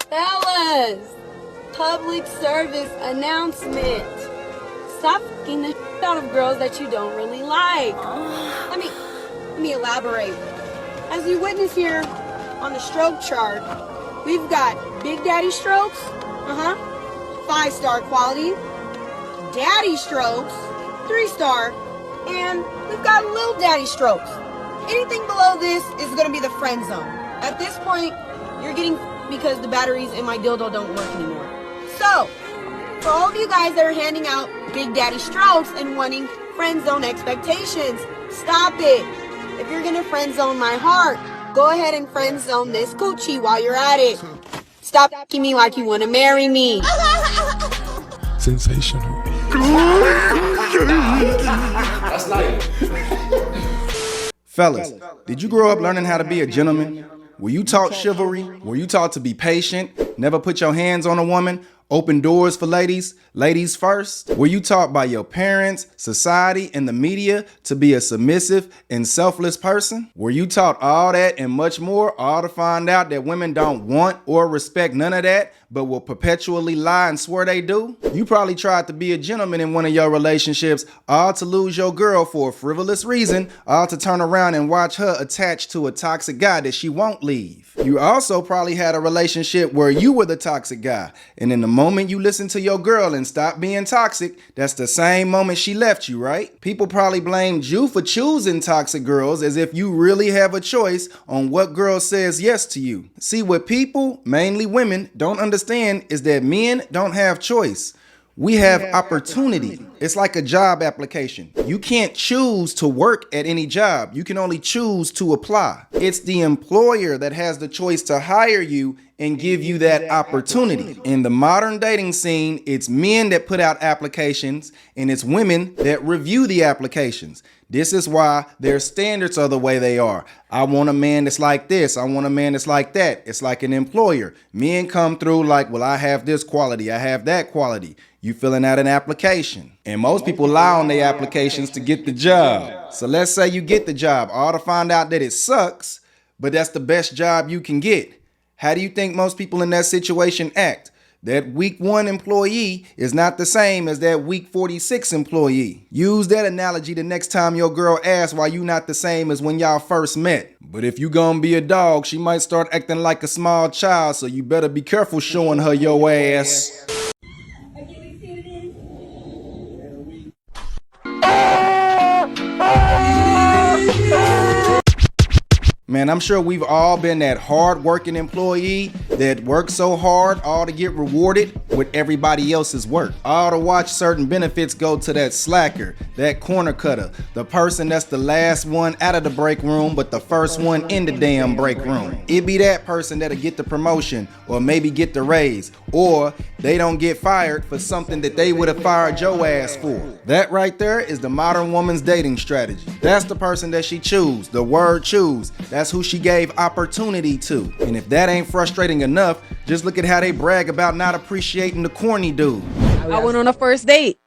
Fellas, public service announcement. Stop f***ing the shit out of girls that you don't really like. Let me elaborate. As you witness here on the stroke chart, we've got Big Daddy strokes, 5-star quality, Daddy strokes, 3-star, and we've got Little Daddy strokes. Anything below this is gonna be the friend zone. At this point, you're getting because the batteries in my dildo don't work anymore. So, for all of you guys that are handing out Big Daddy strokes and wanting friend zone expectations, stop it. If you're gonna friend zone my heart, go ahead and friend zone this coochie while you're at it. Stop f***ing me like you wanna marry me. Sensational. That's nice. Fellas, did you grow up learning how to be a gentleman? Were you taught chivalry? Were you taught to be patient? Never put your hands on a woman? Open doors for ladies? Ladies first? Were you taught by your parents, society, and the media to be a submissive and selfless person? Were you taught all that and much more, all to find out that women don't want or respect none of that, but will perpetually lie and swear they do? You probably tried to be a gentleman in one of your relationships, all to lose your girl for a frivolous reason, all to turn around and watch her attached to a toxic guy that she won't leave. You also probably had a relationship where you were the toxic guy, and in the moment you listened to your girl and stopped being toxic, that's the same moment she left you, right? People probably blamed you for choosing toxic girls as if you really have a choice on what girl says yes to you. See, what people, mainly women, don't understand is that men don't have choice. We have opportunity. It's like a job application. You can't choose to work at any job. You can only choose to apply. It's the employer that has the choice to hire you and give you that opportunity. In the modern dating scene, it's men that put out applications and it's women that review the applications. This is why their standards are the way they are. I want a man that's like this. I want a man that's like that. It's like an employer. Men come through like, well, I have this quality. I have that quality. You filling out an application. And most people lie on their applications to get the job. So let's say you get the job, all to find out that it sucks, but that's the best job you can get. How do you think most people in that situation act? That week 1 employee is not the same as that week 46 employee. Use that analogy the next time your girl asks why you not the same as when y'all first met. But if you gonna be a dog, she might start acting like a small child, so you better be careful showing her your ass. Man, I'm sure we've all been that hard-working employee that works so hard all to get rewarded with everybody else's work. All to watch certain benefits go to that slacker, that corner cutter, the person that's the last one out of the break room but the first one in the damn break room. It be that person that'll get the promotion or maybe get the raise, or they don't get fired for something that they would have fired your ass for. That right there is the modern woman's dating strategy. That's the person that she choose, the word choose. That's who she gave opportunity to. And if that ain't frustrating enough, just look at how they brag about not appreciating the corny dude. I went on a first date,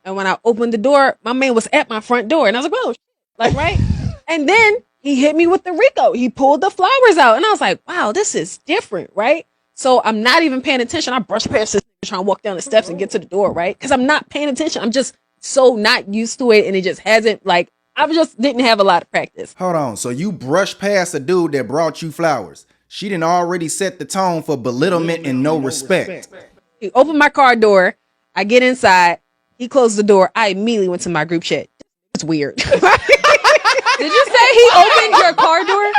and when I opened the door, my man was at my front door, and I was like, "Oh, like right." And then he hit me with the Rico. He pulled the flowers out, and I was like, "Wow, this is different, right?" So I'm not even paying attention. I brush past this, trying to walk down the steps and get to the door, right? Because I'm not paying attention. I'm just so not used to it, and it just hasn't like. I just didn't have a lot of practice. Hold on, so you brushed past a dude that brought you flowers. She didn't already set the tone for belittlement and no respect. He opened my car door. I get inside. He closed the door. I immediately went to my group chat. It's weird. Did you say he opened your car door?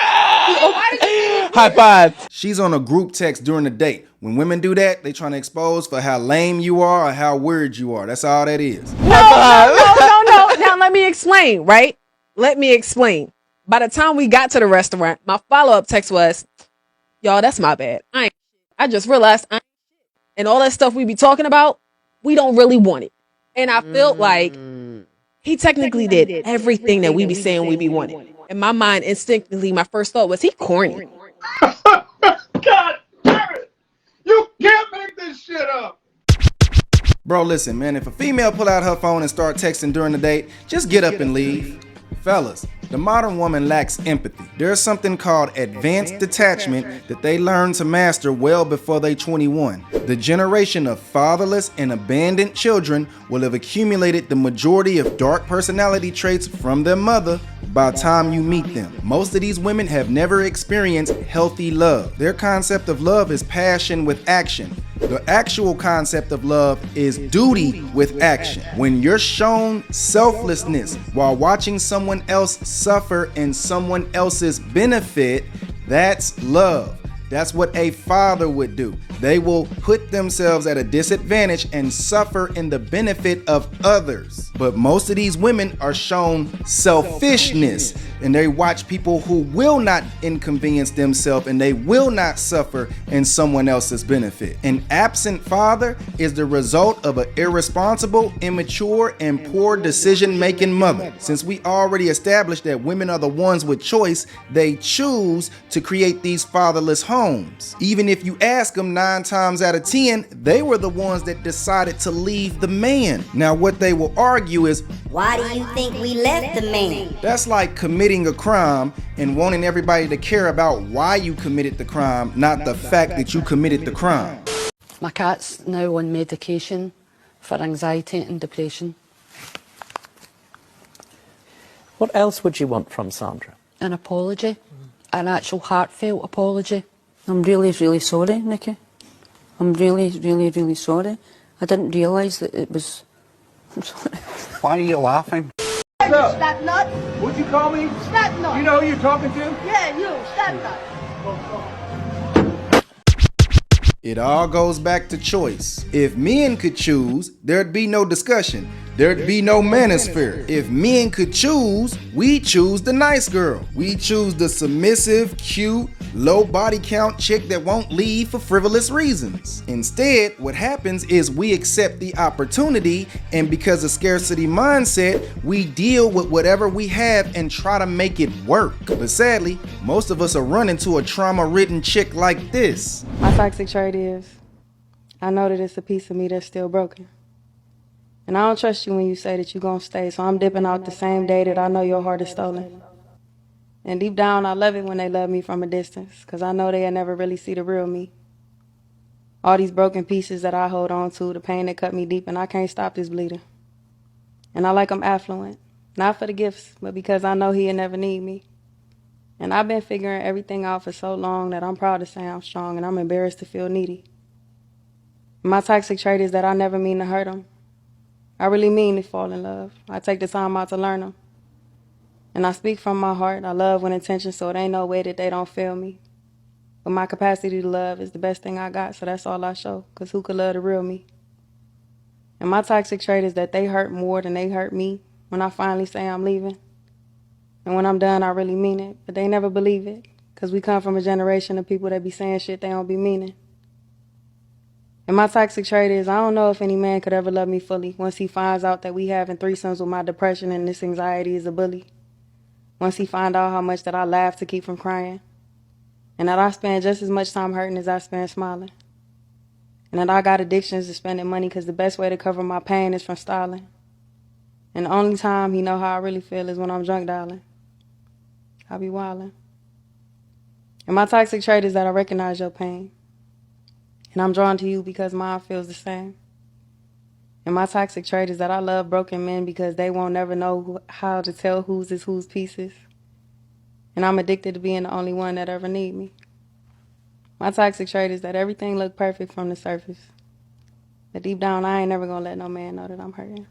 High five. She's on a group text during the date. When women do that, they trying to expose for how lame you are or how weird you are. That's all that is. No. Now let me explain, right? Let me explain. By the time we got to the restaurant, my follow-up text was, y'all, that's my bad. I just realized and all that stuff we be talking about, we don't really want it. And I felt like he technically did everything that we be saying we be wanting. In my mind, instinctively, my first thought was, he corny. God damn it! You can't make this shit up! Bro, listen, man, if a female pull out her phone and start texting during the date, just get up and leave. Fellas, The modern woman lacks empathy. There's something called advanced detachment that they learn to master well before they're 21. The generation of fatherless and abandoned children will have accumulated the majority of dark personality traits from their mother by the time you meet them. Most of these women have never experienced healthy love. Their concept of love is passion with action. The actual concept of love is duty with action. When you're shown selflessness while watching someone else suffer in someone else's benefit, that's love. That's what a father would do. They will put themselves at a disadvantage and suffer in the benefit of others. But most of these women are shown selfishness, and they watch people who will not inconvenience themselves and they will not suffer in someone else's benefit. An absent father is the result of an irresponsible, immature, and poor decision-making mother. Since we already established that women are the ones with choice, they choose to create these fatherless homes. Even if you ask them 9 times out of 10, they were the ones that decided to leave the man. Now what they will argue is, why do you think we left the man? that's like committing a crime and wanting everybody to care about why you committed the crime, not the fact that you committed the crime. My cat's now on medication for anxiety and depression. What else would you want from Sandra? An apology, an actual heartfelt apology. I'm really, really sorry, Nikki. I'm really, really, really sorry. I didn't realise that it was... I'm sorry. Why are you laughing? Snap nut. What'd you call me? Snap nut. You know who you're talking to? Yeah, you, snap nut. It all goes back to choice. If men could choose, there'd be no discussion. There'd be no manosphere. If men could choose, we choose the nice girl. We choose the submissive, cute, low body count chick that won't leave for frivolous reasons. Instead, what happens is we accept the opportunity, and because of scarcity mindset, we deal with whatever we have and try to make it work. But sadly, most of us are running to a trauma-ridden chick like this. My toxic trait is, I know that it's a piece of me that's still broken. And I don't trust you when you say that you're gonna stay, so I'm dipping out the same day that I know your heart is stolen. And deep down, I love it when they love me from a distance, because I know they'll never really see the real me. All these broken pieces that I hold on to, the pain that cut me deep, and I can't stop this bleeding. And I like I'm affluent, not for the gifts, but because I know he'll never need me. And I've been figuring everything out for so long that I'm proud to say I'm strong, and I'm embarrassed to feel needy. My toxic trait is that I never mean to hurt him. I really mean to fall in love. I take the time out to learn them. And I speak from my heart. I love with intention, so it ain't no way that they don't feel me. But my capacity to love is the best thing I got, so that's all I show, because who could love the real me? And my toxic trait is that they hurt more than they hurt me when I finally say I'm leaving. And when I'm done, I really mean it, but they never believe it, because we come from a generation of people that be saying shit they don't be meaning. And my toxic trait is, I don't know if any man could ever love me fully once he finds out that we having threesomes with my depression and this anxiety is a bully. Once he find out how much that I laugh to keep from crying. And that I spend just as much time hurting as I spend smiling. And that I got addictions to spending money because the best way to cover my pain is from styling. And the only time he know how I really feel is when I'm drunk, darling. I be wildin'. And my toxic trait is that I recognize your pain. And I'm drawn to you because mine feels the same. And my toxic trait is that I love broken men because they won't never know how to tell whose is whose pieces. And I'm addicted to being the only one that ever need me. My toxic trait is that everything look perfect from the surface. But deep down, I ain't never gonna let no man know that I'm hurting.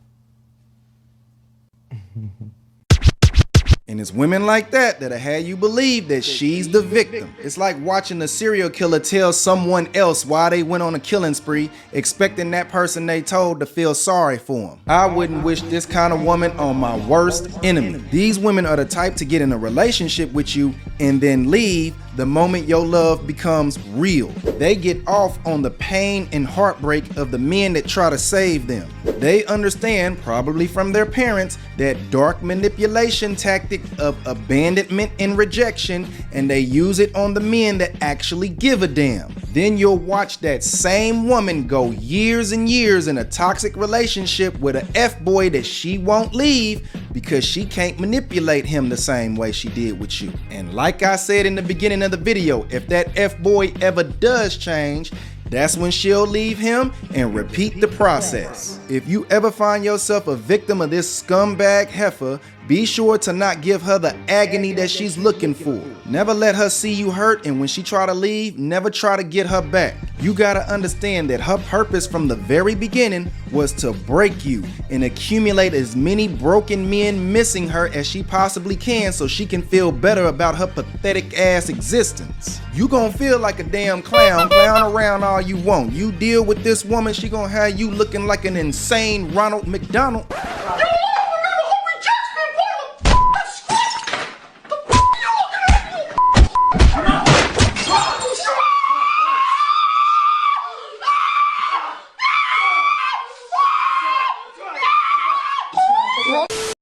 And it's women like that'll have you believe that she's the victim. It's like watching a serial killer tell someone else why they went on a killing spree, expecting that person they told to feel sorry for them. I wouldn't wish this kind of woman on my worst enemy. These women are the type to get in a relationship with you and then leave the moment your love becomes real. They get off on the pain and heartbreak of the men that try to save them. They understand, probably from their parents, that dark manipulation tactic of abandonment and rejection, and they use it on the men that actually give a damn. Then you'll watch that same woman go years and years in a toxic relationship with an F-boy that she won't leave because she can't manipulate him the same way she did with you. And like I said in the beginning of the video, if that F-boy ever does change, that's when she'll leave him and repeat the process. If you ever find yourself a victim of this scumbag heifer, be sure to not give her the agony that she's looking for. Never let her see you hurt, and when she try to leave, never try to get her back. You gotta understand that her purpose from the very beginning was to break you and accumulate as many broken men missing her as she possibly can so she can feel better about her pathetic ass existence. You gonna feel like a damn clown around all you want. You deal with this woman, she gonna have you looking like an insane Ronald McDonald.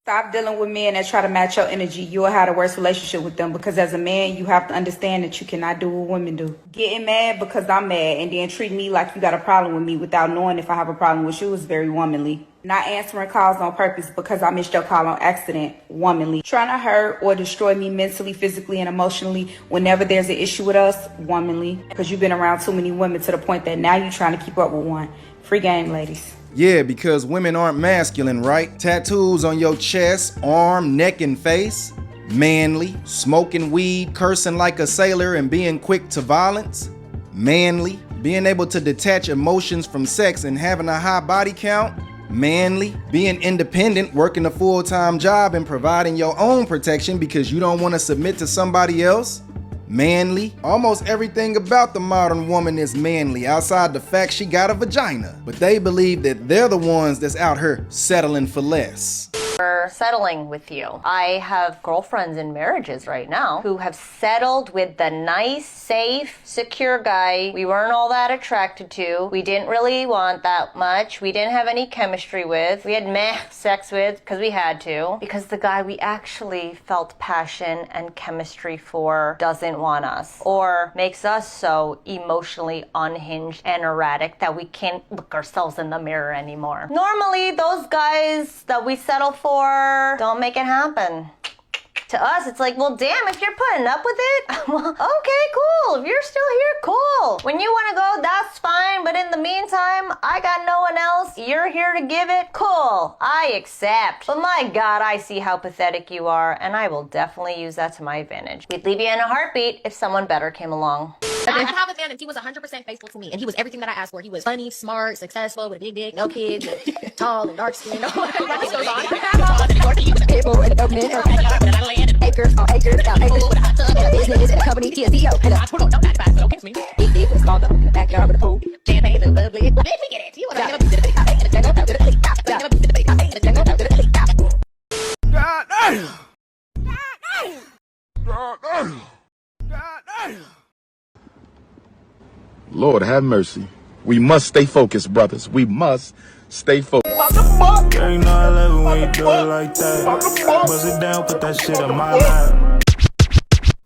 Stop dealing with men that try to match your energy. You'll have a worse relationship with them because as a man, you have to understand that you cannot do what women do. Getting mad because I'm mad and then treating me like you got a problem with me without knowing if I have a problem with you is very womanly. Not answering calls on purpose because I missed your call on accident, womanly. Trying to hurt or destroy me mentally, physically, and emotionally whenever there's an issue with us, womanly. Because you've been around too many women to the point that now you're trying to keep up with one. Free game, ladies. Yeah, because women aren't masculine, right? Tattoos on your chest, arm, neck, and face. Manly. Smoking weed, cursing like a sailor, and being quick to violence. Manly. Being able to detach emotions from sex and having a high body count. Manly. Being independent, working a full-time job, and providing your own protection because you don't want to submit to somebody else. Manly. Almost everything about the modern woman is manly outside the fact she got a vagina. But they believe that they're the ones that's out here settling for less. Settling with you. I have girlfriends in marriages right now who have settled with the nice, safe, secure guy we weren't all that attracted to. We didn't really want that much. We didn't have any chemistry with. We had meh sex with because we had to. Because the guy we actually felt passion and chemistry for doesn't want us or makes us so emotionally unhinged and erratic that we can't look ourselves in the mirror anymore. Normally, those guys that we settle for don't make it happen. To us, it's like, well, damn, if you're putting up with it, well, okay, cool. If you're still here, cool. When you want to go, that's fine. But in the meantime, I got no one else. You're here to give it. Cool. I accept. But my God, I see how pathetic you are, and I will definitely use that to my advantage. We'd leave you in a heartbeat if someone better came along. I have a man and he was 100% faithful to me, and he was everything that I asked for. He was funny, smart, successful, with a big dick, no kids, tall and dark skinned. This goes on. Acres on acres, without acres. Business and a company, he a CEO. And I don't know that fast, but okay for me. He was called up in the backyard with a pool. Champagne and lovely. Let me get it. You want to Lord have mercy. We must stay focused, brothers. We must stay focused. Girl, you know I love it when you do it like that. Bust it down, put that shit in my lap.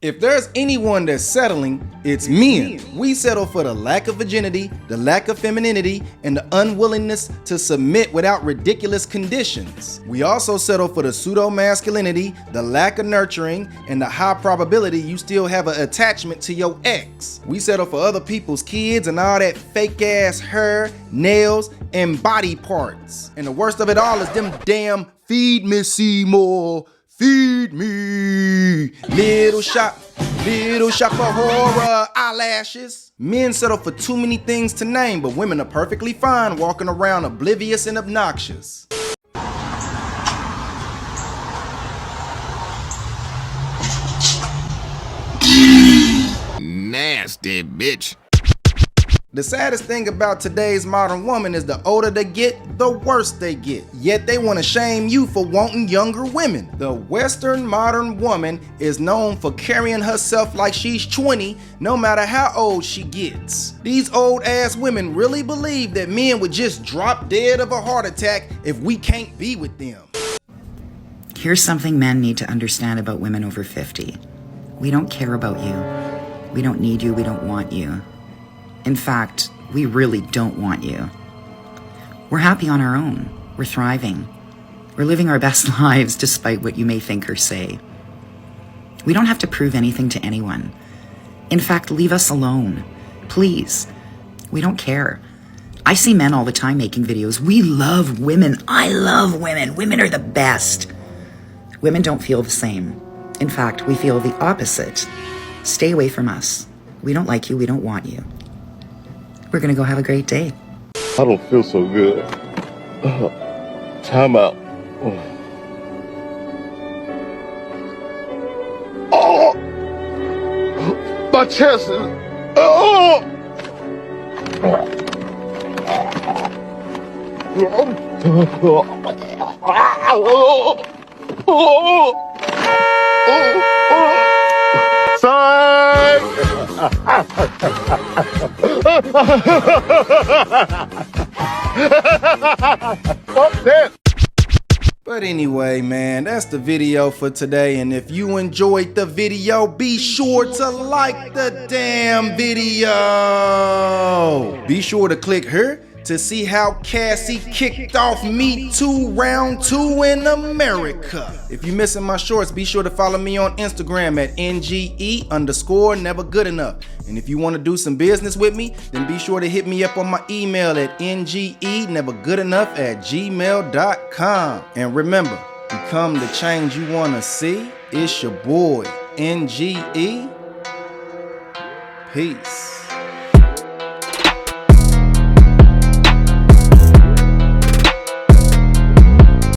If there's anyone that's settling, it's men. We settle for the lack of virginity, the lack of femininity, and the unwillingness to submit without ridiculous conditions. We also settle for the pseudo-masculinity, the lack of nurturing, and the high probability you still have an attachment to your ex. We settle for other people's kids and all that fake-ass hair, nails, and body parts. And the worst of it all is them damn feed me Seymour. Feed me, little shop for horror eyelashes. Men settle for too many things to name, but women are perfectly fine walking around oblivious and obnoxious. Nasty bitch. The saddest thing about today's modern woman is the older they get, the worse they get. Yet they want to shame you for wanting younger women. The Western modern woman is known for carrying herself like she's 20, no matter how old she gets. These old ass women really believe that men would just drop dead of a heart attack if we can't be with them. Here's something men need to understand about women over 50. We don't care about you. We don't need you. We don't want you. In fact, we really don't want you. We're happy on our own. We're thriving. We're living our best lives despite what you may think or say. We don't have to prove anything to anyone. In fact, leave us alone. Please. We don't care. I see men all the time making videos. We love women. I love women. Women are the best. Women don't feel the same. In fact, we feel the opposite. Stay away from us. We don't like you. We don't want you. We're gonna go have a great day. I don't feel so good. Time out. Oh! My chest is... Oh! But anyway, man, that's the video for today. And if you enjoyed the video, be sure to like the damn video. Be sure to click here to see how Cassie kicked off Me Too Round 2 in America. If you're missing my shorts, be sure to follow me on Instagram at NGE_nevergoodenough. And if you want to do some business with me, then be sure to hit me up on my email at NGEnevergoodenough@gmail.com. And remember, become the change you want to see. It's your boy, NGE. Peace.